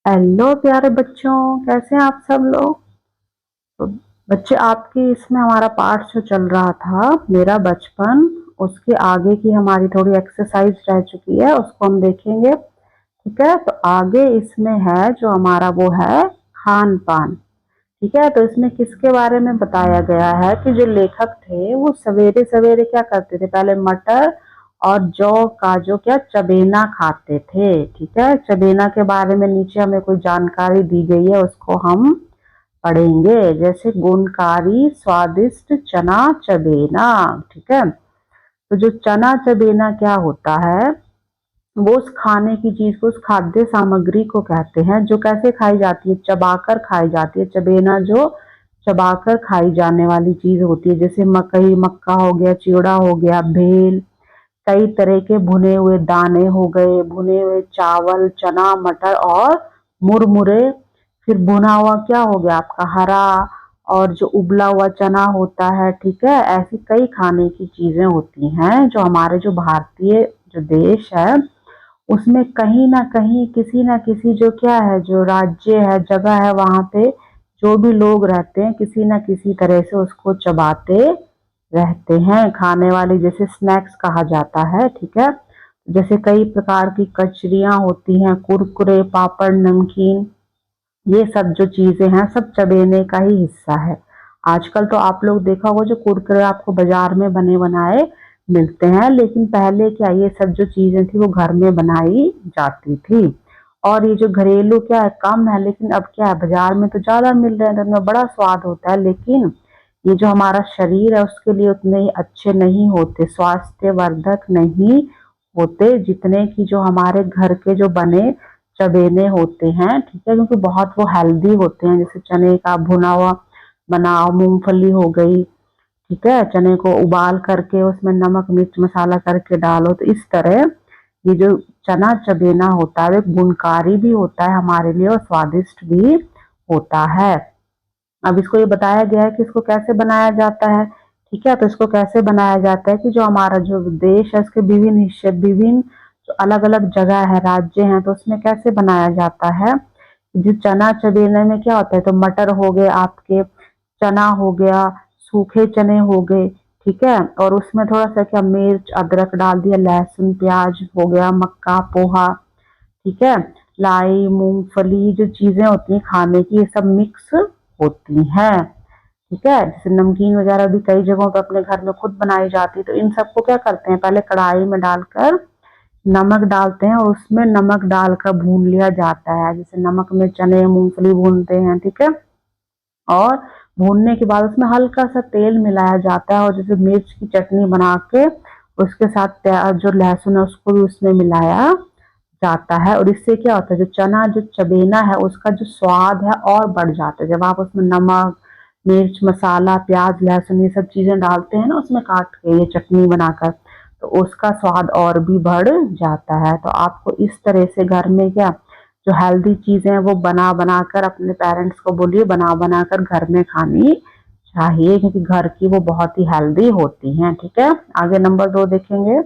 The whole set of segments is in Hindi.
हेलो प्यारे बच्चों, कैसे हैं आप सब लोग। तो बच्चे, आपके इसमें हमारा पाठ जो चल रहा था मेरा बचपन, उसके आगे की हमारी थोड़ी एक्सरसाइज रह चुकी है, उसको हम देखेंगे। ठीक है, तो आगे इसमें है जो हमारा वो है खान पान। ठीक है, तो इसमें किसके बारे में बताया गया है कि जो लेखक थे वो सवेरे सवेरे क्या करते थे, पहले मटर और जौ का जो क्या चबेना खाते थे। ठीक है, चबेना के बारे में नीचे हमें कोई जानकारी दी गई है, उसको हम पढ़ेंगे। जैसे गुणकारी स्वादिष्ट चना चबेना। ठीक है, तो जो चना चबेना क्या होता है, वो उस खाने की चीज को, उस खाद्य सामग्री को कहते हैं जो कैसे खाई जाती है, चबाकर खाई जाती है। चबेना जो चबाकर खाई जाने वाली चीज होती है, जैसे मकई, मक्का हो गया, चिवड़ा हो गया, भेल, कई तरह के भुने हुए दाने हो गए, भुने हुए चावल, चना, मटर और मुरमुरे। फिर भुना हुआ क्या हो गया आपका हरा, और जो उबला हुआ चना होता है। ठीक है, ऐसी कई खाने की चीजें होती हैं जो हमारे जो भारतीय जो देश है उसमें कहीं ना कहीं किसी ना किसी जो क्या है, जो राज्य है, जगह है, वहां पे जो भी लोग रहते हैं किसी ना किसी तरह से उसको चबाते रहते हैं, खाने वाले, जैसे स्नैक्स कहा जाता है। ठीक है, जैसे कई प्रकार की कचरियां होती हैं, कुरकुरे, पापड़, नमकीन, ये सब जो चीजें हैं सब चबेने का ही हिस्सा है। आजकल तो आप लोग देखा होगा जो कुरकुरे आपको बाजार में बने बनाए मिलते हैं, लेकिन पहले क्या ये सब जो चीजें थी वो घर में बनाई जाती थी। और ये जो घरेलू क्या है कम है, लेकिन अब क्या है बाजार में तो ज्यादा मिल रहे हैं, तो उनमें बड़ा स्वाद होता है, लेकिन ये जो हमारा शरीर है उसके लिए उतने ही अच्छे नहीं होते, स्वास्थ्यवर्धक नहीं होते जितने की जो हमारे घर के जो बने चबेने होते हैं। ठीक है, क्योंकि बहुत वो हेल्दी होते हैं, जैसे चने का भुना हुआ बनाओ, मूंगफली हो गई। ठीक है, चने को उबाल करके उसमें नमक मिर्च मसाला करके डालो, तो इस तरह ये जो चना चबेना होता है वो एक गुणकारी भी होता है हमारे लिए और स्वादिष्ट भी होता है। अब इसको ये बताया गया है कि इसको कैसे बनाया जाता है। ठीक है, तो इसको कैसे बनाया जाता है कि जो हमारा जो देश है उसके विभिन्न हिस्से, विभिन्न जो अलग अलग जगह है, राज्य हैं, तो उसमें कैसे बनाया जाता है। जो चना चबेने में क्या होता है, तो मटर हो गए आपके, चना हो गया, सूखे चने हो गए। ठीक है, और उसमें थोड़ा सा क्या मिर्च अदरक डाल दिया, लहसुन प्याज हो गया, मक्का पोहा। ठीक है, लाई मूंगफली, जो चीजें होती हैं खाने की, ये सब मिक्स होती हैं। ठीक है, जैसे नमकीन वगैरह भी कई जगहों पर अपने घर में खुद बनाई जाती है, तो इन सबको क्या करते हैं, पहले कढ़ाई में डालकर नमक डालते हैं और उसमें नमक डालकर भून लिया जाता है, जैसे नमक में चने मूंगफली भूनते हैं। ठीक है, और भूनने के बाद उसमें हल्का सा तेल मिलाया जाता है, और जैसे मिर्च की चटनी बना के उसके साथ प्याज जो लहसुन है उसको भी उसमें मिलाया जाता है, और इससे क्या होता है, जो चना जो चबेना है उसका जो स्वाद है और बढ़ जाता है। जब आप उसमें नमक मिर्च मसाला प्याज लहसुन ये सब चीजें डालते हैं ना उसमें काट के, ये चटनी बनाकर, तो उसका स्वाद और भी बढ़ जाता है। तो आपको इस तरह से घर में क्या जो हेल्दी चीजें हैं वो बना बना कर अपने पेरेंट्स को बोलिए, बना बना कर घर में खानी चाहिए, क्योंकि घर की वो बहुत ही हेल्दी होती हैं। ठीक है, आगे नंबर 2 देखेंगे।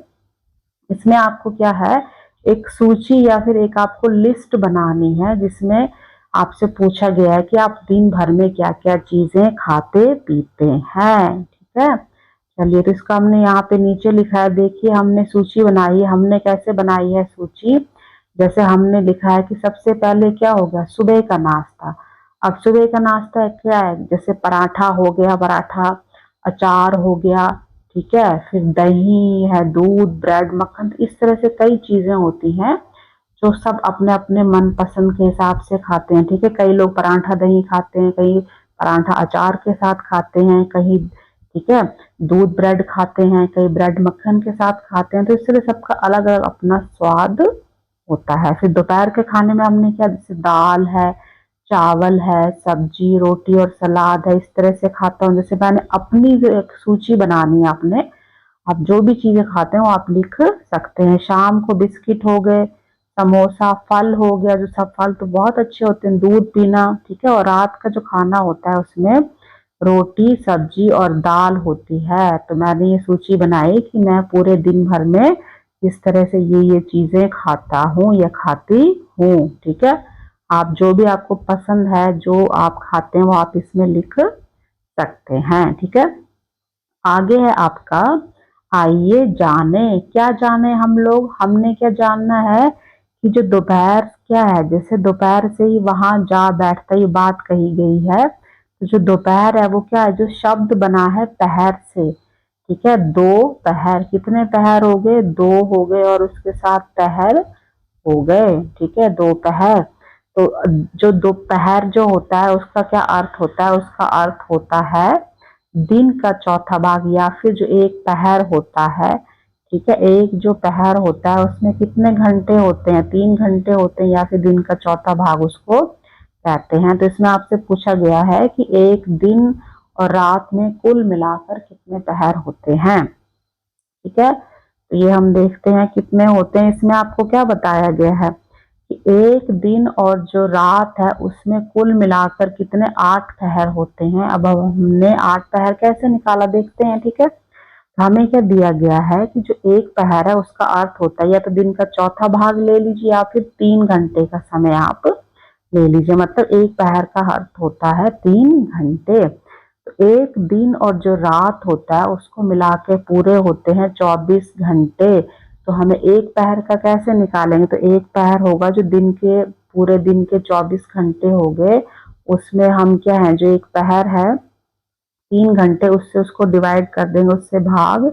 इसमें आपको क्या है, एक सूची या फिर एक आपको लिस्ट बनानी है, जिसमें आपसे पूछा गया है कि आप दिन भर में क्या क्या चीजें खाते पीते हैं। ठीक है, चलिए, तो इसका हमने यहाँ पे नीचे लिखा है, देखिए हमने सूची बनाई है। हमने कैसे बनाई है सूची, जैसे हमने लिखा है कि सबसे पहले क्या होगा, सुबह का नाश्ता। अब सुबह का नाश्ता क्या है, जैसे पराठा हो गया, पराठा, अचार हो गया। ठीक है, फिर दही है, दूध, ब्रेड, मक्खन, तो इस तरह से कई चीजें होती हैं जो सब अपने अपने मन पसंद के हिसाब से खाते हैं। ठीक है, कई लोग पराठा दही खाते हैं, कई पराठा अचार के साथ खाते हैं, कहीं ठीक है दूध ब्रेड खाते हैं, कई ब्रेड मक्खन के साथ खाते हैं, तो इस तरह सबका अलग अलग अपना स्वाद होता है। फिर दोपहर के खाने में हमने क्या, जैसे दाल है, चावल है, सब्जी रोटी और सलाद है, इस तरह से खाता हूँ। जैसे मैंने अपनी जो एक सूची बनानी है, आपने आप जो भी चीजें खाते हो आप लिख सकते हैं। शाम को बिस्किट हो गए, समोसा, फल हो गया, जो सब फल तो बहुत अच्छे होते हैं, दूध पीना। ठीक है, और रात का जो खाना होता है उसमें रोटी सब्जी और दाल होती है। तो मैंने ये सूची बनाई कि मैं पूरे दिन भर में इस तरह से ये चीजें खाता हूँ या खाती हूँ। ठीक है, आप जो भी आपको पसंद है, जो आप खाते हैं, वो आप इसमें लिख सकते हैं। ठीक है, आगे है आपका आइए जाने। क्या जाने हम लोग, हमने क्या जानना है कि जो दोपहर क्या है, जैसे दोपहर से ही वहां जा बैठता, ये बात कही गई है। तो जो दोपहर है वो क्या है, जो शब्द बना है पहर से। ठीक है, दो पहर, कितने पहर हो गए, दो हो गए, और उसके साथ पहर हो गए। ठीक है, दोपहर। तो जो दोपहर जो होता है उसका क्या अर्थ होता है, उसका अर्थ होता है दिन का चौथा भाग, या फिर जो एक पहर होता है। ठीक है, एक जो पहर होता है उसमें कितने घंटे होते हैं, 3 घंटे होते हैं, या फिर दिन का चौथा भाग उसको कहते हैं। तो इसमें आपसे पूछा गया है कि एक दिन और रात में कुल मिलाकर कितने पहर होते हैं। ठीक है, तो ये हम देखते हैं कितने होते हैं। इसमें आपको क्या बताया गया है कि एक दिन और जो रात है उसमें कुल मिलाकर कितने 8 पहर होते हैं। अब हमने 8 पहर कैसे निकाला देखते हैं। ठीक है, तो हमें क्या दिया गया है कि जो एक पहर है उसका अर्थ होता है या तो दिन का चौथा भाग ले लीजिए, या फिर 3 घंटे का समय आप ले लीजिए। मतलब एक पहर का अर्थ होता है 3 घंटे। तो एक दिन और जो रात होता है उसको मिला के पूरे होते हैं 24 घंटे। तो हमें एक पहर का कैसे निकालेंगे, तो एक पहर होगा जो दिन के पूरे दिन के 24 घंटे हो गए, उसमें हम क्या है, जो एक पहर है 3 घंटे, उससे उसको डिवाइड कर देंगे, उससे भाग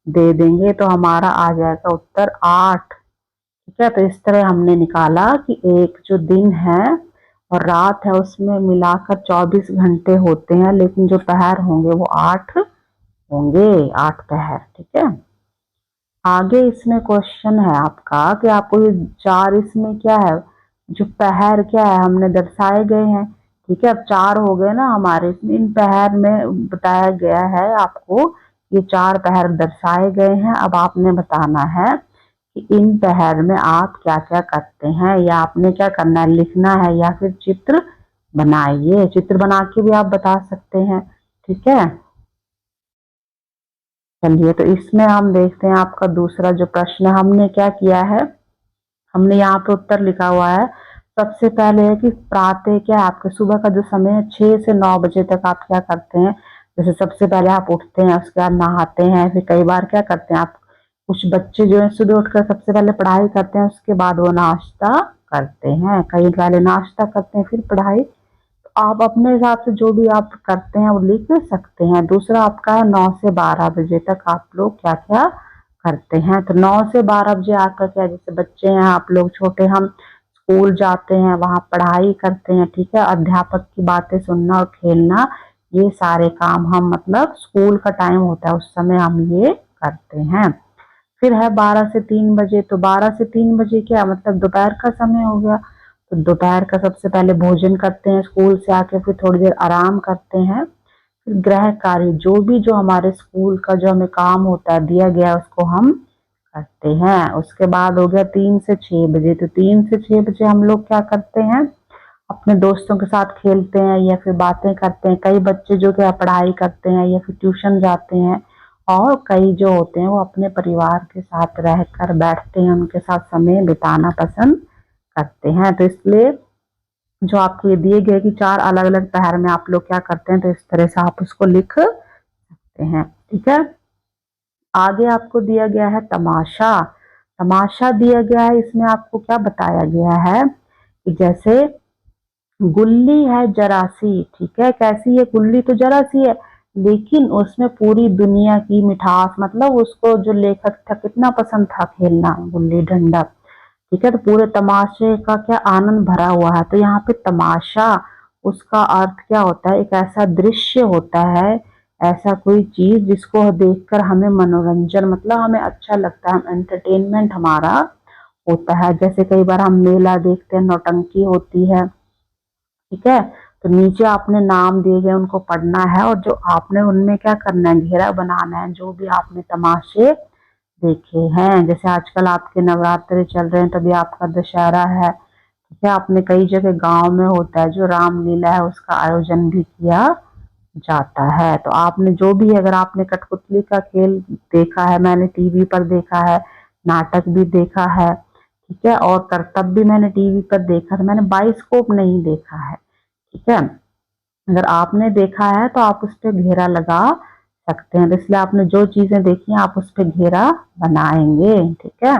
दे देंगे, तो हमारा आ जाएगा उत्तर 8। ठीक है, तो इस तरह हमने निकाला कि एक जो दिन है और रात है उसमें मिलाकर 24 घंटे होते हैं, लेकिन जो पहर होंगे वो 8 होंगे, 8 पहर। ठीक है, आगे इसमें क्वेश्चन है आपका कि आपको ये 4 इसमें क्या है, जो पहर क्या है हमने दर्शाए गए हैं। ठीक है, अब 4 हो गए ना हमारे, इसमें इन पहर में बताया गया है आपको, ये 4 पहर दर्शाए गए हैं। अब आपने बताना है कि इन पहर में आप क्या क्या करते हैं, या आपने क्या करना है, लिखना है या फिर चित्र बनाइए। चित्र बना के भी आप बता सकते हैं। ठीक है, चलिए, तो इसमें हम देखते हैं आपका दूसरा जो प्रश्न है, हमने क्या किया है, हमने यहाँ पे उत्तर लिखा हुआ है। सबसे पहले है कि प्रातः क्या है, आपके सुबह का जो समय है 6 से 9 बजे तक आप क्या करते हैं। जैसे सबसे पहले आप उठते हैं, उसके बाद नहाते हैं, फिर कई बार क्या करते हैं आप, कुछ बच्चे जो है सुबह उठकर सबसे पहले पढ़ाई करते हैं, उसके बाद वो नाश्ता करते हैं। कई पहले नाश्ता करते हैं फिर पढ़ाई। आप अपने हिसाब से जो भी आप करते हैं वो लिख सकते हैं। दूसरा आपका है 9 से 12 बजे तक आप लोग क्या क्या करते हैं। तो 9 से 12 बजे आकर क्या, जैसे बच्चे हैं आप लोग छोटे, हम स्कूल जाते हैं, वहां पढ़ाई करते हैं। ठीक है, अध्यापक की बातें सुनना और खेलना, ये सारे काम हम, मतलब स्कूल का टाइम होता है उस समय हम ये करते हैं। फिर है 12 से 3 बजे, तो 12 से 3 बजे क्या, मतलब दोपहर का समय हो गया। तो दोपहर का सबसे पहले भोजन करते हैं, स्कूल से आके फिर थोड़ी देर आराम करते हैं, फिर गृह कार्य जो हमारे स्कूल का जो हमें काम होता है दिया गया है उसको हम करते हैं। उसके बाद हो गया 3 से 6 बजे, तो 3 से 6 बजे हम लोग क्या करते हैं, अपने दोस्तों के साथ खेलते हैं या फिर बातें करते हैं। कई बच्चे जो क्या पढ़ाई करते हैं या फिर ट्यूशन जाते हैं, और कई जो होते हैं वो अपने परिवार के साथ रहकर बैठते हैं, उनके साथ समय बिताना पसंद करते हैं। तो इसलिए जो आपको ये दिए गए कि 4 अलग अलग पहर में आप लोग क्या करते हैं, तो इस तरह से आप उसको लिख सकते हैं। ठीक है, आगे आपको दिया गया है तमाशा। तमाशा दिया गया है, इसमें आपको क्या बताया गया है कि जैसे गुल्ली है जरा सी। ठीक है, कैसी है, गुल्ली तो जरा सी है, लेकिन उसमें पूरी दुनिया की मिठास, मतलब उसको जो लेखक था कितना पसंद था खेलना गुल्ली डंडा। ठीक है, तो पूरे तमाशे का क्या आनंद भरा हुआ है। तो यहाँ पे तमाशा, उसका अर्थ क्या होता है, एक ऐसा दृश्य होता है, ऐसा कोई चीज जिसको देखकर हमें मनोरंजन, मतलब हमें अच्छा लगता है, एंटरटेनमेंट हमारा होता है। जैसे कई बार हम मेला देखते हैं, नौटंकी होती है। ठीक है, तो नीचे आपने नाम दिए गए उनको पढ़ना है, और जो आपने उनमें क्या करना है, घेरा बनाना है, जो भी आपने तमाशे देखे हैं। जैसे आजकल आपके नवरात्रे चल रहे हैं, तभी आपका दशहरा है। ठीक है, आपने कई जगह गांव में होता है जो रामलीला है, उसका आयोजन भी किया जाता है। तो आपने जो भी, अगर आपने कठपुतली का खेल देखा है, मैंने टीवी पर देखा है, नाटक भी देखा है। ठीक है। और करतब भी मैंने टीवी पर देखा था, मैंने बाइस्कोप नहीं देखा है, ठीक है। अगर आपने देखा है तो आप उस पर घेरा लगा सकते हैं, तो इसलिए आपने जो चीजें देखी हैं आप उस पर घेरा बनाएंगे, ठीक है।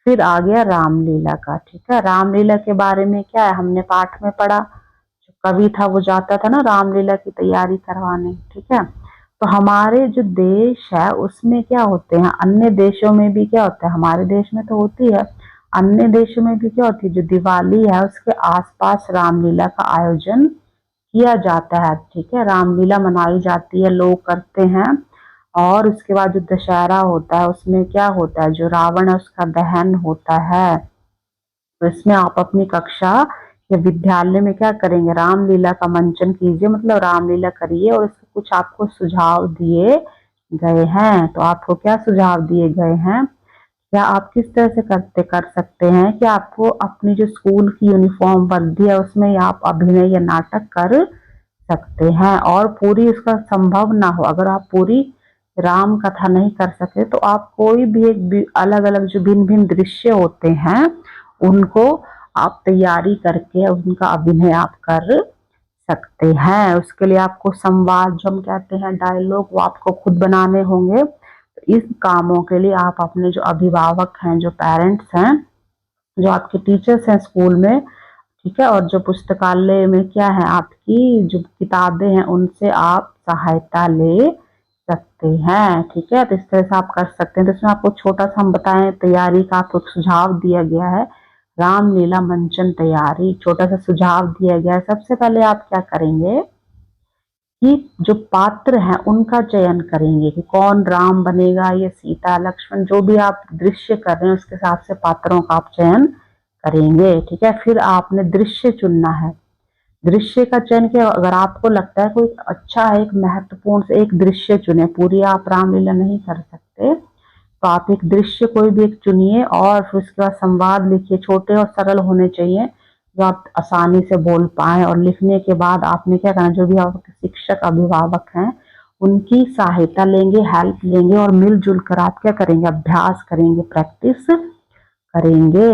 फिर आ गया रामलीला का, ठीक है। रामलीला के बारे में क्या है, हमने पाठ में पढ़ा, जो कवि था वो जाता था ना रामलीला की तैयारी करवाने, ठीक है। तो हमारे जो देश है उसमें क्या होते हैं, अन्य देशों में भी क्या होता है, हमारे देश में तो होती है, अन्य देशों में भी क्या होती है, जो दिवाली है उसके आसपास रामलीला का आयोजन किया जाता है, ठीक है। रामलीला मनाई जाती है, लोग करते हैं। और उसके बाद जो दशहरा होता है उसमें क्या होता है, जो रावण है उसका दहन होता है। तो इसमें आप अपनी कक्षा या विद्यालय में क्या करेंगे, रामलीला का मंचन कीजिए, मतलब रामलीला करिए, और इसके कुछ आपको सुझाव दिए गए हैं। तो आपको क्या सुझाव दिए गए हैं, या आप किस तरह से कर सकते हैं कि आपको अपनी जो स्कूल की यूनिफॉर्म वर्दी है उसमें आप अभिनय या नाटक कर सकते हैं। और पूरी उसका संभव ना हो, अगर आप पूरी राम कथा नहीं कर सके तो आप कोई भी एक अलग अलग जो भिन्न भिन्न दृश्य होते हैं उनको आप तैयारी करके उनका अभिनय आप कर सकते हैं। उसके लिए आपको संवाद जो हम कहते हैं डायलॉग वो आपको खुद बनाने होंगे। तो इस कामों के लिए आप अपने जो अभिभावक हैं, जो पेरेंट्स हैं, जो आपके टीचर्स हैं स्कूल में, ठीक है, और जो पुस्तकालय में क्या है आपकी जो किताबें हैं उनसे आप सहायता ले सकते हैं, ठीक है। तो इस तरह से आप कर सकते हैं। तो इसमें आपको छोटा सा हम बताएं तैयारी का आपको सुझाव दिया गया है, रामलीला मंचन तैयारी, छोटा सा सुझाव दिया गया है। सबसे पहले आप क्या करेंगे कि जो पात्र हैं उनका चयन करेंगे कि कौन राम बनेगा या सीता लक्ष्मण, जो भी आप दृश्य कर रहे हैं उसके हिसाब से पात्रों का आप चयन करेंगे, ठीक है। फिर आपने दृश्य चुनना है, दृश्य का चयन किया, अगर आपको लगता है कोई अच्छा है एक महत्वपूर्ण से एक दृश्य चुने, पूरी आप रामलीला नहीं कर सकते, तो आप एक दृश्य कोई भी एक चुनिए और फिर उसके बाद संवाद लिखिए, छोटे और सरल होने चाहिए जो आप आसानी से बोल पाए। और लिखने के बाद आपने क्या करना, जो भी आपके शिक्षक अभिभावक हैं उनकी सहायता लेंगे, हेल्प लेंगे, और मिलजुल कर आप क्या करेंगे, अभ्यास करेंगे, प्रैक्टिस करेंगे।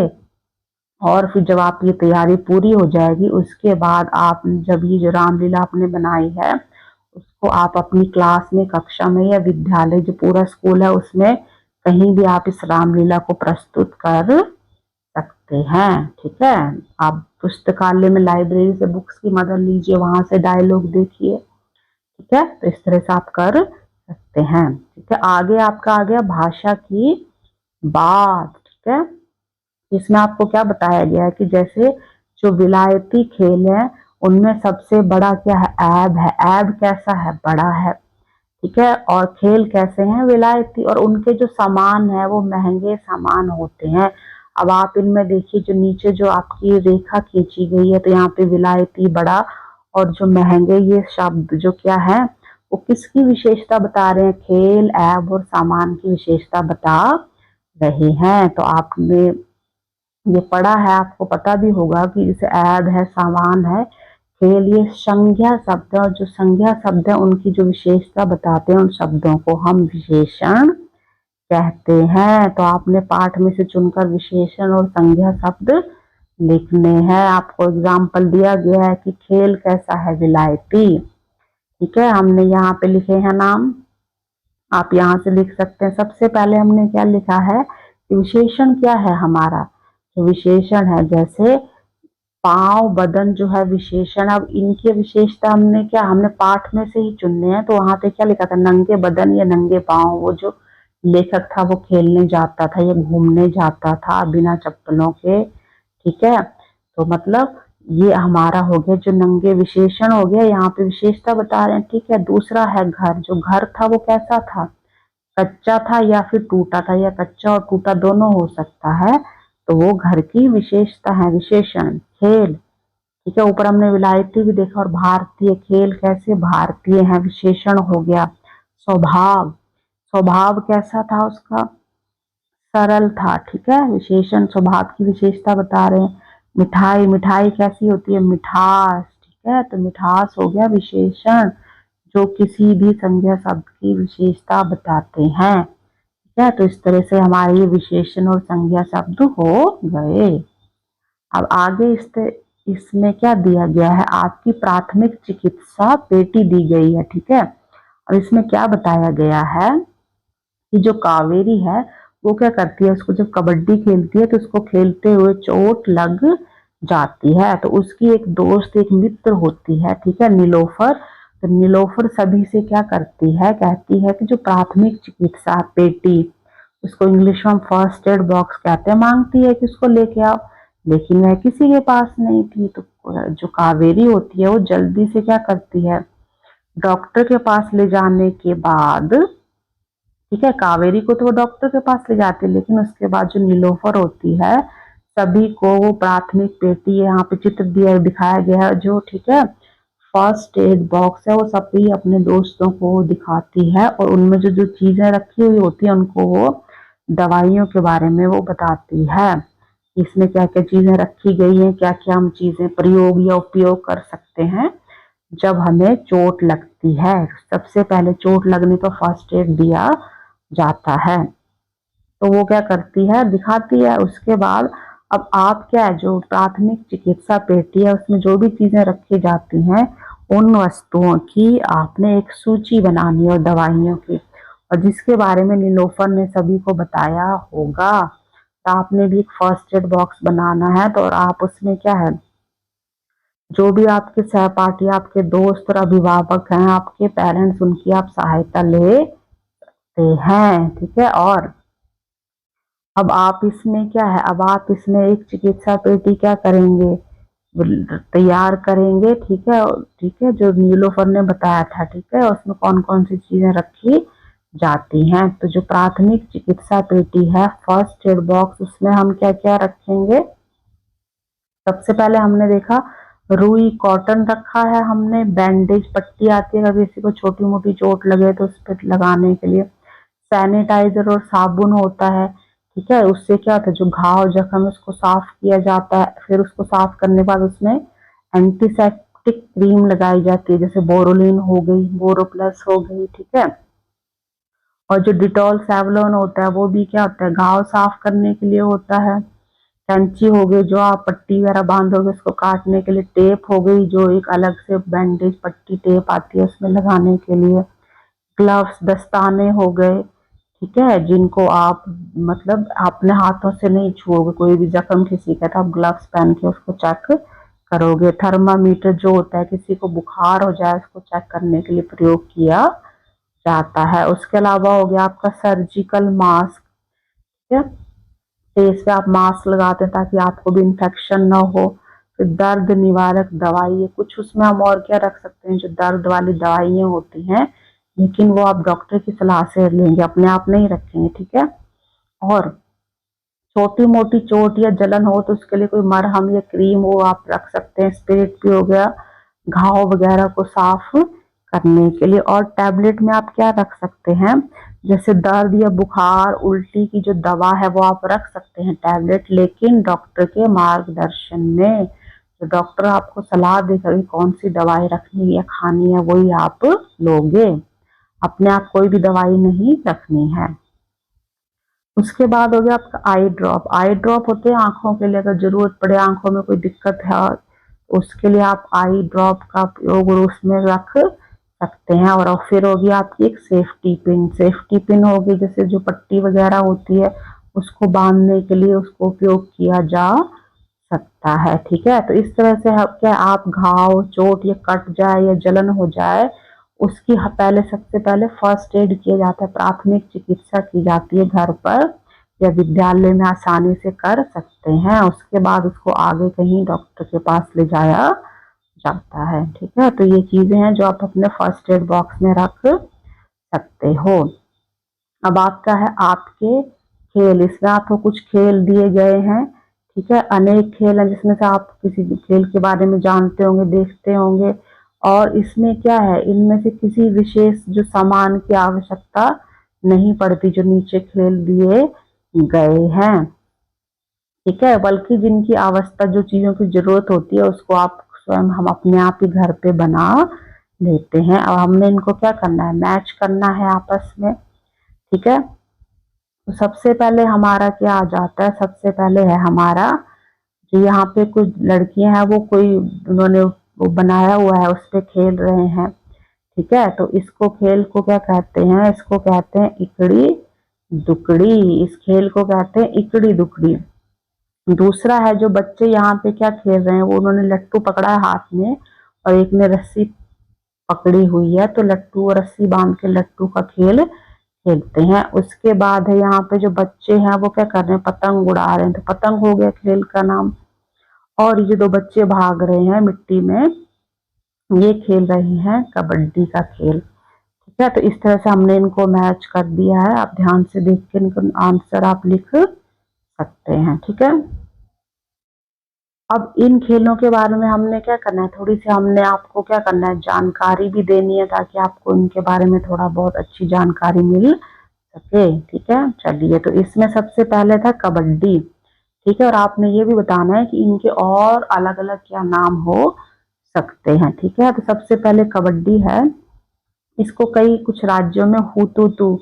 और फिर जब आपकी तैयारी पूरी हो जाएगी उसके बाद आप जब ये जो रामलीला आपने बनाई है उसको आप अपनी क्लास में, कक्षा में या विद्यालय जो पूरा स्कूल है उसमें कहीं भी आप इस रामलीला को प्रस्तुत कर सकते हैं, ठीक है। आप पुस्तकालय में लाइब्रेरी से बुक्स की मदद लीजिए, वहां से डायलॉग देखिए, ठीक है। तो इस तरह से आप कर सकते हैं, ठीक है। आगे आपका आ गया भाषा की बात, ठीक है। इसमें आपको क्या बताया गया है कि जैसे जो विलायती खेल है उनमें सबसे बड़ा क्या है, ऐब है। ऐब कैसा है, बड़ा है, ठीक है। और खेल कैसे हैं, विलायती, और उनके जो सामान है वो महंगे सामान होते हैं। अब आप इनमें देखिए जो नीचे जो आपकी रेखा खींची गई है तो यहाँ पे विलायती बड़ा और जो महंगे, ये शब्द जो क्या है वो किसकी विशेषता बता रहे हैं, खेल, ऐब और सामान की विशेषता बता रहे हैं। तो आपने ये पढ़ा है, आपको पता भी होगा कि जैसे ऐब है, सामान है, खेल, ये संज्ञा शब्द है, और जो संज्ञा शब्द है उनकी जो विशेषता बताते हैं उन शब्दों को हम विशेषण कहते हैं। तो आपने पाठ में से चुनकर विशेषण और संज्ञा शब्द लिखने हैं। आपको एग्जाम्पल दिया गया है कि खेल कैसा है, विलायती, ठीक है। हमने यहाँ पे लिखे हैं नाम, आप यहाँ से लिख सकते हैं। सबसे पहले हमने क्या लिखा है कि विशेषण क्या है हमारा, जो विशेषण है जैसे पांव, बदन जो है विशेषण। अब इनकी विशेषता हमने क्या, हमने पाठ में से ही चुनने हैं। तो वहां पे क्या लिखा था, नंगे बदन या नंगे पांव। वो जो लेखक था वो खेलने जाता था या घूमने जाता था बिना चप्पलों के, ठीक है। तो मतलब ये हमारा हो गया जो नंगे, विशेषण हो गया, यहाँ पे विशेषता बता रहे हैं, ठीक है। दूसरा है घर, जो घर था वो कैसा था, कच्चा था या फिर टूटा था, या कच्चा और टूटा दोनों हो सकता है, तो वो घर की विशेषता है, विशेषण। खेल, ठीक है, ऊपर हमने विलायती भी देखा। और भारतीय, खेल कैसे भारतीय है, विशेषण हो गया। स्वभाव, स्वभाव कैसा था उसका, सरल था, ठीक है, विशेषण। स्वभाव की विशेषता बता रहे हैं। मिठाई, मिठाई कैसी होती है, मिठास, ठीक है, तो मिठास हो गया विशेषण जो किसी भी संज्ञा शब्द की विशेषता बताते हैं। है, तो इस तरह से हमारे ये विशेषण और संज्ञा शब्द हो गए। अब आगे इसमें क्या दिया गया है, आपकी प्राथमिक चिकित्सा पेटी दी गई है, ठीक है। और इसमें क्या बताया गया है कि जो कावेरी है वो क्या करती है, उसको जब कबड्डी खेलती है तो उसको खेलते हुए चोट लग जाती है, तो उसकी एक दोस्त एक मित्र होती है, ठीक है, नीलोफर। तो नीलोफर सभी से क्या करती है, कहती है कि जो प्राथमिक चिकित्सा पेटी, उसको इंग्लिश में हम फर्स्ट एड बॉक्स कहते हैं, मांगती है कि उसको लेके आओ, लेकिन वह किसी के पास नहीं थी। तो जो कावेरी होती है वो जल्दी से क्या करती है, डॉक्टर के पास ले जाने के बाद, ठीक है, कावेरी को तो वो डॉक्टर के पास ले जाती है, लेकिन उसके बाद जो नीलोफर होती है सभी को वो प्राथमिक पेटी, यहाँ पे चित्र दिया दिखाया गया है जो, ठीक है, फर्स्ट एड बॉक्स है, वो सभी अपने दोस्तों को दिखाती है और उनमें जो जो चीजें रखी हुई होती है उनको वो दवाइयों के बारे में वो बताती है, इसमें क्या क्या चीजें रखी गई हैं, क्या क्या हम चीजें प्रयोग या उपयोग कर सकते हैं जब हमें चोट लगती है। सबसे पहले चोट लगने पर फर्स्ट एड दिया जाता है, तो वो क्या करती है, दिखाती है। उसके बाद अब आप क्या है, जो प्राथमिक चिकित्सा पेटी है उसमें जो भी चीजें रखी जाती हैं उन वस्तुओं की आपने एक सूची बनानी है और दवाइयों की, और जिसके बारे में नीलोफर ने सभी को बताया होगा। तो आपने भी एक फर्स्ट एड बॉक्स बनाना है, तो और आप उसमें क्या है, जो भी आपके सहपाठी, आपके दोस्त और अभिभावक हैं, आपके पेरेंट्स, उनकी आप सहायता ले सकते हैं, ठीक है। और अब आप इसमें क्या है, अब आप इसमें एक चिकित्सा पेटी क्या करेंगे, तैयार करेंगे, ठीक है, ठीक है, जो नीलोफर ने बताया था, ठीक है, उसमें कौन कौन सी चीजें रखी जाती हैं। तो जो प्राथमिक चिकित्सा पेटी है फर्स्ट एड बॉक्स, उसमें हम क्या क्या रखेंगे, सबसे पहले हमने देखा रुई कॉटन रखा है, हमने बैंडेज पट्टी आती है, अगर किसी को छोटी मोटी चोट लगे तो उस पर लगाने के लिए, सैनिटाइजर और साबुन होता है, ठीक है, उससे क्या होता है, जो घाव जख्म है उसको साफ किया जाता है, फिर उसको साफ करने के बाद उसमें एंटीसेप्टिक क्रीम लगाई जाती है, जैसे बोरोलिन हो गई, बोरोप्लस हो गई, ठीक है। और जो डिटॉल सैवलॉन होता है वो भी क्या होता है, घाव साफ करने के लिए होता है। कैंची हो गई जो आप पट्टी वगैरह बांधोगे उसको काटने के लिए, टेप हो गई जो एक अलग से बैंडेज पट्टी टेप आती है उसमें लगाने के लिए, ग्लव्स दस्ताने हो गए, ठीक है, जिनको आप मतलब अपने हाथों से नहीं छुओगे, कोई भी जख्म किसी का तो आप ग्लव्स पहन के उसको चेक करोगे। थर्मामीटर जो होता है किसी को बुखार हो जाए उसको चेक करने के लिए प्रयोग किया जाता है। उसके अलावा हो गया आपका सर्जिकल मास्क, ठीक है, फेस पे आप मास्क लगाते हैं ताकि आपको भी इन्फेक्शन ना हो। फिर दर्द निवारक दवाई है कुछ, उसमें हम और क्या रख सकते हैं, जो दर्द वाली दवाइयाँ होती हैं, लेकिन वो आप डॉक्टर की सलाह से लेंगे, अपने आप नहीं रखेंगे, ठीक है। और छोटी मोटी चोट या जलन हो तो उसके लिए कोई मरहम या क्रीम वो आप रख सकते हैं, स्पिरिट भी हो गया घाव वगैरह को साफ करने के लिए। और टैबलेट में आप क्या रख सकते हैं, जैसे दर्द या बुखार उल्टी की जो दवा है वो आप रख सकते हैं टैबलेट, लेकिन डॉक्टर के मार्गदर्शन में, तो डॉक्टर आपको सलाह देगा कि कौन सी दवाई रखनी है खानी है वही आप लोगे, अपने आप कोई भी दवाई नहीं रखनी है। उसके बाद हो गया आपका आई ड्रॉप। आई ड्रॉप होते हैं आंखों के लिए, अगर जरूरत पड़े आंखों में कोई दिक्कत है उसके लिए आप आई ड्रॉप का उपयोग उसमें रख सकते हैं। और फिर होगी आपकी एक सेफ्टी पिन, सेफ्टी पिन होगी जैसे जो पट्टी वगैरह होती है उसको बांधने के लिए उसको उपयोग किया जा सकता है, ठीक है। तो इस तरह से क्या आप घाव चोट या कट जाए या जलन हो जाए उसकी पहले सबसे पहले फर्स्ट एड किया जाता है, प्राथमिक चिकित्सा की जाती है घर पर या विद्यालय में आसानी से कर सकते हैं। उसके बाद उसको आगे कहीं डॉक्टर के पास ले जाया जाता है, ठीक है। तो ये चीजें हैं जो आप अपने फर्स्ट एड बॉक्स में रख सकते हो। अब आपका है आपके खेल, इसमें आपको कुछ खेल दिए गए हैं, ठीक है, अनेक खेल हैं जिसमें से आप किसी खेल के बारे में जानते होंगे, देखते होंगे। और इसमें क्या है, इनमें से किसी विशेष जो सामान की आवश्यकता नहीं पड़ती जो नीचे खेल दिए गए हैं, ठीक है, बल्कि जिनकी आवश्यकता जो चीजों की जरूरत होती है उसको आप स्वयं हम अपने आप ही घर पे बना लेते हैं। और हमने इनको क्या करना है, मैच करना है आपस में, ठीक है। तो सबसे पहले हमारा क्या आ जाता है, सबसे पहले है हमारा जो यहाँ पे कुछ लड़कियां हैं वो कोई उन्होंने वो बनाया हुआ है, उस पे खेल रहे हैं। ठीक है, तो इसको खेल को क्या कहते हैं, इसको कहते हैं इकड़ी दुकड़ी। इस खेल को कहते हैं इकड़ी दुकड़ी। दूसरा है जो बच्चे यहाँ पे क्या खेल रहे हैं, वो उन्होंने लट्टू पकड़ा है हाथ में और एक ने रस्सी पकड़ी हुई है, तो लट्टू और रस्सी बांध के लट्टू का खेल खेलते हैं। उसके बाद है यहाँ पे जो बच्चे हैं वो क्या कर रहे हैं, पतंग उड़ा रहे हैं, तो पतंग हो गया खेल का नाम। और ये दो बच्चे भाग रहे हैं मिट्टी में, ये खेल रहे हैं कबड्डी का खेल। ठीक है, तो इस तरह से हमने इनको मैच कर दिया है। आप ध्यान से देख के इनको आंसर आप लिख सकते हैं। ठीक है, अब इन खेलों के बारे में हमने क्या करना है, थोड़ी सी हमने आपको क्या करना है, जानकारी भी देनी है ताकि आपको इनके बारे में थोड़ा बहुत अच्छी जानकारी मिल सके। ठीक है, चलिए, तो इसमें सबसे पहले था कबड्डी। ठीक है, और आपने ये भी बताना है कि इनके और अलग अलग क्या नाम हो सकते हैं। ठीक है, तो सबसे पहले कबड्डी है, इसको कई कुछ राज्यों में हुतुतु,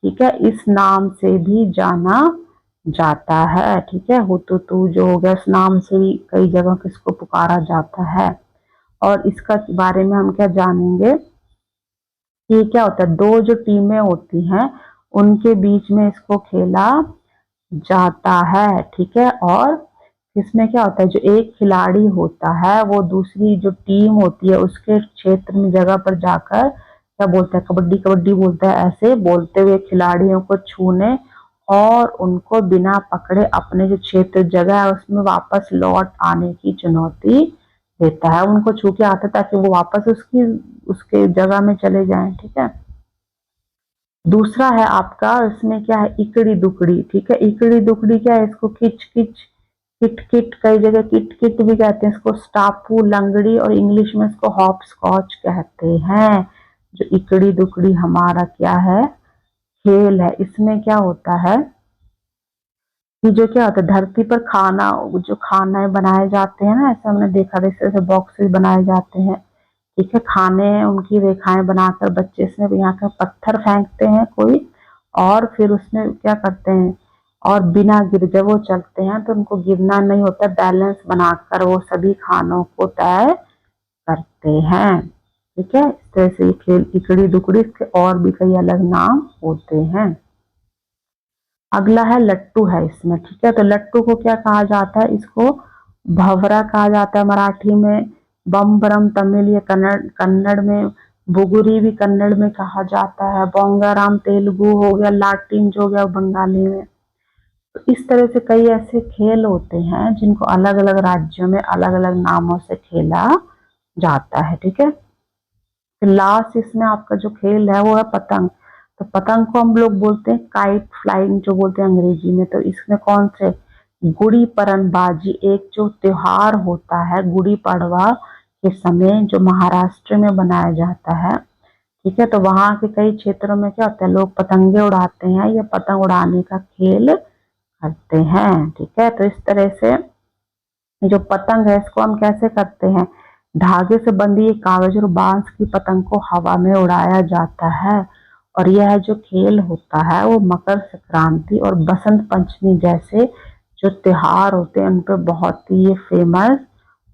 ठीक है, इस नाम से भी जाना जाता है। ठीक है, हुतुतु जो हो गया, इस नाम से भी कई जगह किसको पुकारा जाता है। और इसका बारे में हम क्या जानेंगे कि क्या होता है, दो जो टीमें होती हैं उनके बीच में इसको खेला जाता है। ठीक है, और इसमें क्या होता है, जो एक खिलाड़ी होता है वो दूसरी जो टीम होती है उसके क्षेत्र में जगह पर जाकर क्या बोलता है, कबड्डी कबड्डी बोलता है। ऐसे बोलते हुए खिलाड़ियों को छूने और उनको बिना पकड़े अपने जो क्षेत्र जगह है उसमें वापस लौट आने की चुनौती देता है। उनको छू के आते ताकि वो वापस उसके जगह में चले जाएं। ठीक है, दूसरा है आपका, इसमें क्या है, इकड़ी दुकड़ी। ठीक है, इकड़ी दुकड़ी क्या है, इसको किच किच किट किट, कई जगह किट किट भी कहते हैं इसको, स्टापू लंगड़ी, और इंग्लिश में इसको हॉप स्कॉच कहते हैं। जो इकड़ी दुकड़ी हमारा क्या है, खेल है, इसमें क्या होता है कि जो क्या होता है, धरती पर खाना जो खाना बनाए जाते हैं ना, ऐसे हमने देखा था, इस तरह से बॉक्सेस बनाए जाते हैं। ठीक है, खाने उनकी रेखाएं बनाकर बच्चे इसमें यहाँ का पत्थर फेंकते हैं कोई, और फिर उसमें क्या करते हैं, और बिना गिर जब वो चलते हैं तो उनको गिरना नहीं होता, बैलेंस बनाकर वो सभी खानों को तय करते हैं। ठीक है, इस तरह से ये खेल इकड़ी दुकड़ी, इसके और भी कई अलग नाम होते हैं। अगला है लट्टू है इसमें। ठीक है, तो लट्टू को क्या कहा जाता है, इसको भवरा कहा जाता है मराठी में, बम्बरम तमिल या कन्नड़ कन्नड़ में, बुगुरी भी कन्नड़ में कहा जाता है, बोंगाराम तेलुगु हो गया, लाटिन जो हो गया बंगाली में। तो इस तरह से कई ऐसे खेल होते हैं जिनको अलग अलग राज्यों में अलग अलग नामों से खेला जाता है। ठीक है, लास्ट इसमें आपका जो खेल है वो है पतंग। तो पतंग को हम लोग बोलते हैं काइट फ्लाइंग जो बोलते हैं अंग्रेजी में। तो इसमें कौन से, गुड़ी पड़नबाजी एक जो त्योहार होता है गुड़ी पड़वा के समय जो महाराष्ट्र में बनाया जाता है। ठीक है, तो वहां के कई क्षेत्रों में क्या होता है, लोग पतंगे उड़ाते हैं या पतंग उड़ाने का खेल करते हैं। ठीक है, तो इस तरह से जो पतंग है इसको हम कैसे करते हैं, धागे से बंधी एक कागज और बांस की पतंग को हवा में उड़ाया जाता है। और यह जो खेल होता है वो मकर संक्रांति और बसंत पंचमी जैसे जो त्योहार होते हैं उन पर बहुत ही ये फेमस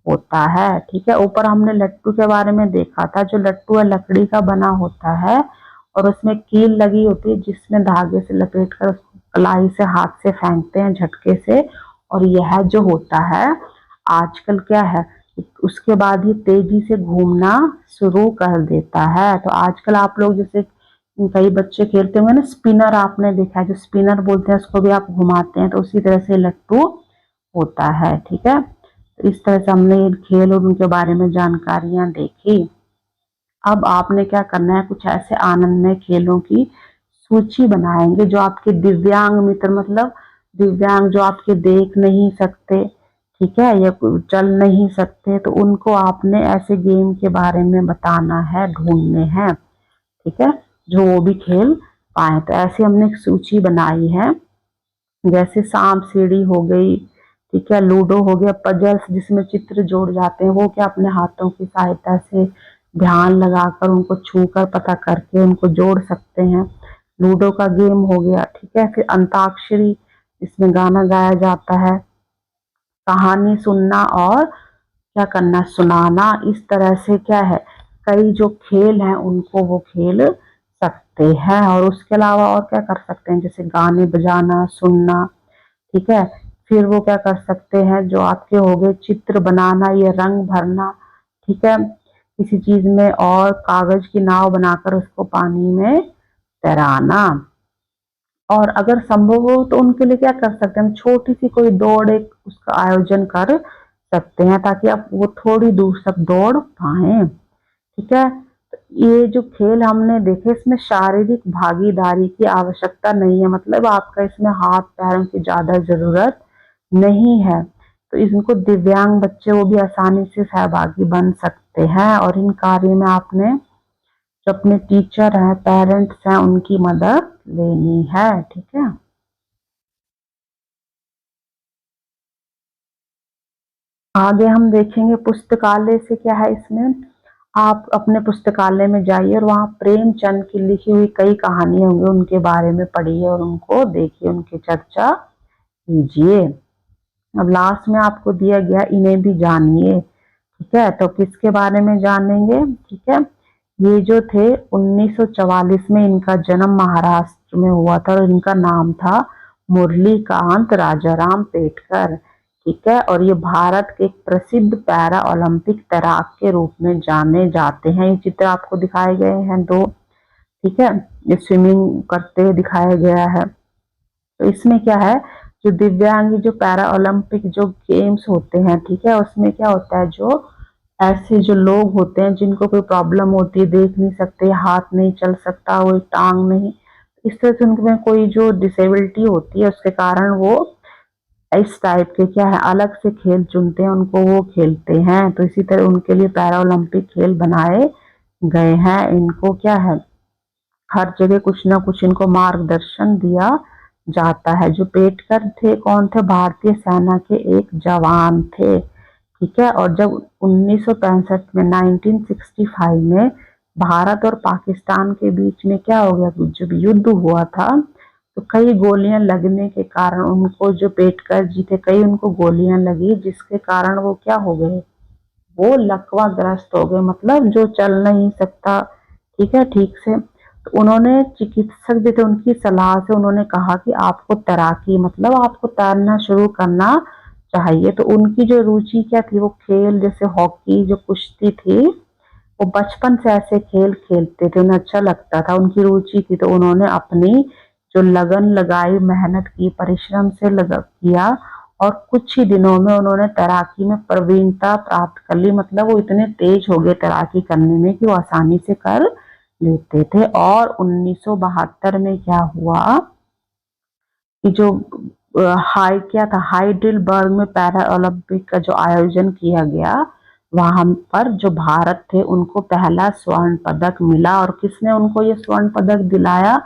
होता है। ठीक है, ऊपर हमने लट्टू के बारे में देखा था, जो लट्टू है लकड़ी का बना होता है और उसमें कील लगी होती है जिसमें धागे से लपेट कर उसको कलाई से हाथ से फेंकते हैं झटके से। और यह जो होता है आजकल क्या है, उसके बाद ही तेजी से घूमना शुरू कर देता है। तो आजकल आप लोग जैसे कई बच्चे खेलते होंगे ना, स्पिनर आपने देखा है, जो स्पिनर बोलते हैं उसको भी आप घुमाते हैं, तो उसी तरह से लट्टू होता है। ठीक है, तो इस तरह से हमने ये खेल और उनके बारे में जानकारियां देखी। अब आपने क्या करना है, कुछ ऐसे आनंदमय खेलों की सूची बनाएंगे जो आपके दिव्यांग मित्र, मतलब दिव्यांग जो आपके देख नहीं सकते, ठीक है, या चल नहीं सकते, तो उनको आपने ऐसे गेम के बारे में बताना है, ढूंढने हैं। ठीक है, जो वो भी खेल पाए। तो ऐसे हमने एक सूची बनाई है, जैसे सांप सीढ़ी हो गई, ठीक है, लूडो हो गया, पजल्स जिसमें चित्र जोड़ जाते हैं, वो क्या अपने हाथों की सहायता से ध्यान लगाकर उनको छूकर पता करके उनको जोड़ सकते हैं। लूडो का गेम हो गया, ठीक है। फिर अंताक्षरी, इसमें गाना गाया जाता है। कहानी सुनना और क्या करना, सुनाना। इस तरह से क्या है, कई जो खेल हैं उनको वो खेल सकते हैं। और उसके अलावा और क्या कर सकते हैं, जैसे गाने बजाना, सुनना, ठीक है। फिर वो क्या कर सकते हैं, जो आपके हो गए चित्र बनाना, ये रंग भरना, ठीक है, किसी चीज में, और कागज की नाव बनाकर उसको पानी में तैराना। और अगर संभव हो तो उनके लिए क्या कर सकते हैं, हम छोटी सी कोई दौड़ एक उसका आयोजन कर सकते हैं, ताकि आप वो थोड़ी दूर तक दौड़ पाए, ठीक है। तो ये जो खेल हमने देखे, इसमें शारीरिक भागीदारी की आवश्यकता नहीं है, मतलब आपका इसमें हाथ पैरों की ज्यादा जरूरत नहीं है। तो इनको दिव्यांग बच्चे वो भी आसानी से सहभागी बन सकते हैं। और इन कार्य में आपने जो अपने टीचर हैं, पेरेंट्स हैं, उनकी मदद लेनी है, ठीक है। आगे हम देखेंगे पुस्तकालय से क्या है। इसमें आप अपने पुस्तकालय में जाइए और वहाँ प्रेमचंद की लिखी हुई कई कहानियां होंगी, उनके बारे में पढ़िए और उनको देखिए, उनकी चर्चा कीजिए। अब लास्ट में आपको दिया गया, इन्हें भी जानिए, ठीक है। तो किसके बारे में जानेंगे, ठीक है। ये जो थे 1944 में इनका जन्म महाराष्ट्र में हुआ था और इनका नाम था मुरलीकांत राजाराम पेटकर, ठीक है। और ये भारत के एक प्रसिद्ध पैरा ओलंपिक तैराक के रूप में जाने जाते हैं। ये चित्र आपको दिखाए गए हैं दो, ठीक है। ये स्विमिंग करते हुए दिखाया गया है। तो इसमें क्या है, जो दिव्यांग जो पैरा ओलंपिक जो गेम्स होते हैं, ठीक है, उसमें क्या होता है, जो ऐसे जो लोग होते हैं जिनको कोई प्रॉब्लम होती है, देख नहीं सकते, हाथ नहीं चल सकता, वो टांग नहीं, इस तरह से उनमें कोई जो डिसेबिलिटी होती है, उसके कारण वो इस टाइप के क्या है अलग से खेल चुनते हैं, उनको वो खेलते हैं। तो इसी तरह उनके लिए पैरा ओलंपिक खेल बनाए गए हैं। इनको क्या है, हर जगह कुछ ना कुछ इनको मार्गदर्शन दिया जाता है। जो पेटकर थे कौन थे, भारतीय सेना के एक जवान थे, ठीक है। और जब 1965 में 1965 में भारत और पाकिस्तान के बीच में क्या हो गया, जब युद्ध हुआ था, तो कई गोलियां लगने के कारण उनको, जो पेटकर जी थे, कई उनको गोलियां लगी, जिसके कारण वो क्या हो गए, वो लकवा ग्रस्त हो गए, मतलब जो चल नहीं सकता, ठीक है, ठीक से। तो उन्होंने, चिकित्सक जो थे उनकी सलाह से उन्होंने कहा कि आपको तैराकी, मतलब आपको तैरना शुरू करना चाहिए। तो उनकी जो रुचि क्या थी, वो खेल, जैसे हॉकी, जो कुश्ती थी, वो बचपन से ऐसे खेल खेलते थे, उन्हें अच्छा लगता था, उनकी रुचि थी। तो उन्होंने अपनी जो लगन लगाई, मेहनत की, परिश्रम से लगा किया, और कुछ ही दिनों में उन्होंने तैराकी में प्रवीणता प्राप्त कर ली, मतलब वो इतने तेज हो गए तैराकी करने में कि वो आसानी से कर लेते थे। और 1972 में क्या हुआ कि जो हाई क्या था, हाइडेलबर्ग में पैरा ओलंपिक का जो आयोजन किया गया, वहां पर जो भारत थे उनको पहला स्वर्ण पदक मिला। और किसने उनको ये स्वर्ण पदक दिलाया,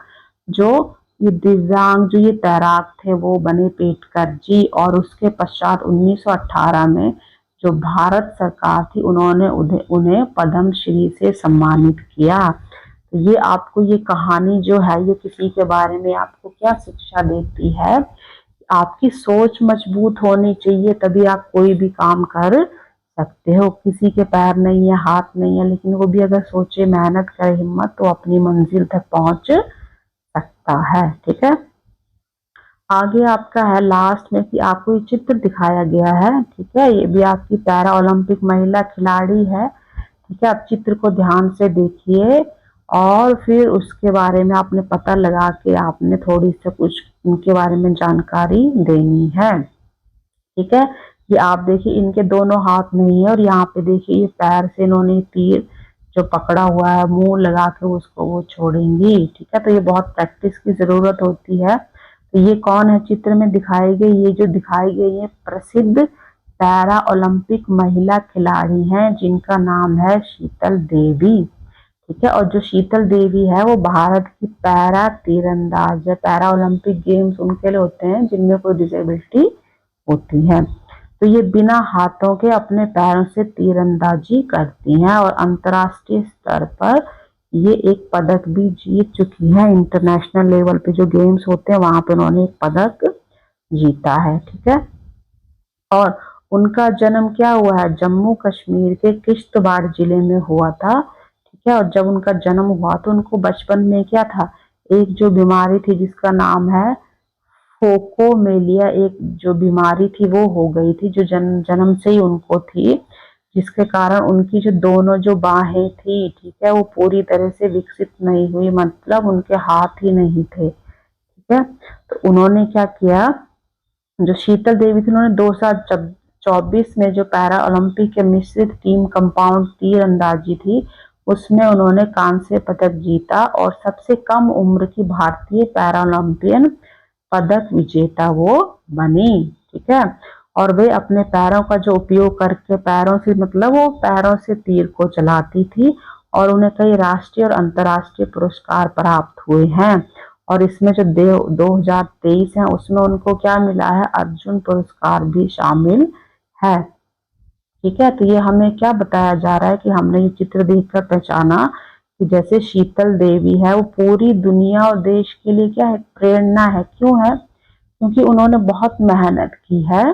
जो ये दिव्यांग जो ये तैराक थे वो बने पेटकर जी। और उसके पश्चात 1918 में जो भारत सरकार थी, उन्होंने उन्हें पद्म श्री से सम्मानित किया। तो ये आपको ये कहानी जो है, ये किसी के बारे में आपको क्या शिक्षा देती है, आपकी सोच मजबूत होनी चाहिए, तभी आप कोई भी काम कर सकते हो। किसी के पैर नहीं है, हाथ नहीं है, लेकिन वो भी अगर सोचे, मेहनत करे, हिम्मत, तो अपनी मंजिल तक पहुंच सकता है, ठीक है। आगे आपका है लास्ट में कि आपको ये चित्र दिखाया गया है, ठीक है। ये भी आपकी पैरा ओलंपिक महिला खिलाड़ी है, ठीक है। आप चित्र को ध्यान से देखिए और फिर उसके बारे में आपने पता लगा के आपने थोड़ी सी कुछ उनके बारे में जानकारी देनी है, ठीक है। ये आप देखिए, इनके दोनों हाथ नहीं है, और यहाँ पे देखिए ये पैर से इन्होंने तीर जो पकड़ा हुआ है, मुंह लगा के उसको वो छोड़ेंगी, ठीक है। तो ये बहुत प्रैक्टिस की जरूरत होती है। तो ये कौन है चित्र में दिखाई गई, ये जो दिखाई गई है प्रसिद्ध पैरा ओलंपिक महिला खिलाड़ी हैं, जिनका नाम है शीतल देवी, ठीक है। और जो शीतल देवी है वो भारत की पैरा तीरंदाज है। पैरा ओलंपिक गेम्स उनके लिए होते हैं जिनमें कोई डिसेबिलिटी होती है। तो ये बिना हाथों के अपने पैरों से तीरंदाजी करती हैं और अंतर्राष्ट्रीय स्तर पर ये एक पदक भी जीत चुकी है। इंटरनेशनल लेवल पे जो गेम्स होते हैं वहां पे उन्होंने एक पदक जीता है। ठीक है, और उनका जन्म क्या हुआ है, जम्मू कश्मीर के किश्तवाड़ जिले में हुआ था। ठीक है, और जब उनका जन्म हुआ तो उनको बचपन में क्या था, एक जो बीमारी थी जिसका नाम है फोकोमेलिया, एक जो बीमारी थी वो हो गई थी, जो जन्म से ही उनको थी, जिसके कारण उनकी जो दोनों जो बाहें थी, ठीक है, वो पूरी तरह से विकसित नहीं हुई, मतलब उनके हाथ ही नहीं थे। ठीक है, तो उन्होंने क्या किया, जो शीतल देवी थी उन्होंने 2024 में जो पैरा ओलंपिक के मिश्रित टीम कंपाउंड तीरंदाजी थी उसमें उन्होंने कांस्य पदक जीता और सबसे कम उम्र की भारतीय पैरा ओलंपियन पदक विजेता वो बनी। ठीक है, और वे अपने पैरों का जो उपयोग करके पैरों से, मतलब वो पैरों से तीर को चलाती थी और उन्हें कई राष्ट्रीय और अंतर्राष्ट्रीय पुरस्कार प्राप्त हुए हैं। और इसमें जो 2023 है उसमें उनको क्या मिला है, अर्जुन पुरस्कार भी शामिल है। ठीक है, तो ये हमें क्या बताया जा रहा है कि हमने ये चित्र देखकर पहचाना कि जैसे शीतल देवी है वो पूरी दुनिया और देश के लिए क्या है, प्रेरणा है। क्यों है, क्योंकि उन्होंने बहुत मेहनत की है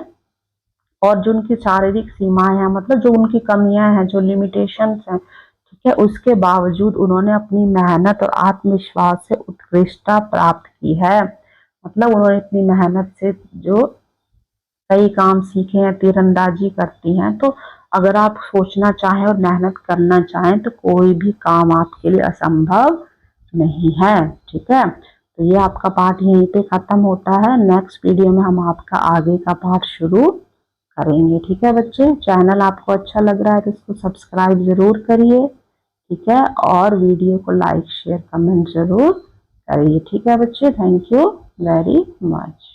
और जो उनकी शारीरिक सीमाएं हैं, मतलब जो उनकी कमियां हैं, जो लिमिटेशंस हैं, ठीक है, उसके बावजूद उन्होंने अपनी मेहनत और आत्मविश्वास से उत्कृष्टता प्राप्त की है। मतलब उन्होंने इतनी मेहनत से जो कई काम सीखे हैं, तीरंदाजी करती हैं, तो अगर आप सोचना चाहें और मेहनत करना चाहें तो कोई भी काम आपके लिए असंभव नहीं है। ठीक है, तो ये आपका पार्ट यहीं पे खत्म होता है। नेक्स्ट वीडियो में हम आपका आगे का पार्ट शुरू करेंगे। ठीक है बच्चे, चैनल आपको अच्छा लग रहा है तो इसको सब्सक्राइब जरूर करिए। ठीक है, और वीडियो को लाइक शेयर कमेंट जरूर करिए। ठीक है बच्चे, थैंक यू वेरी मच।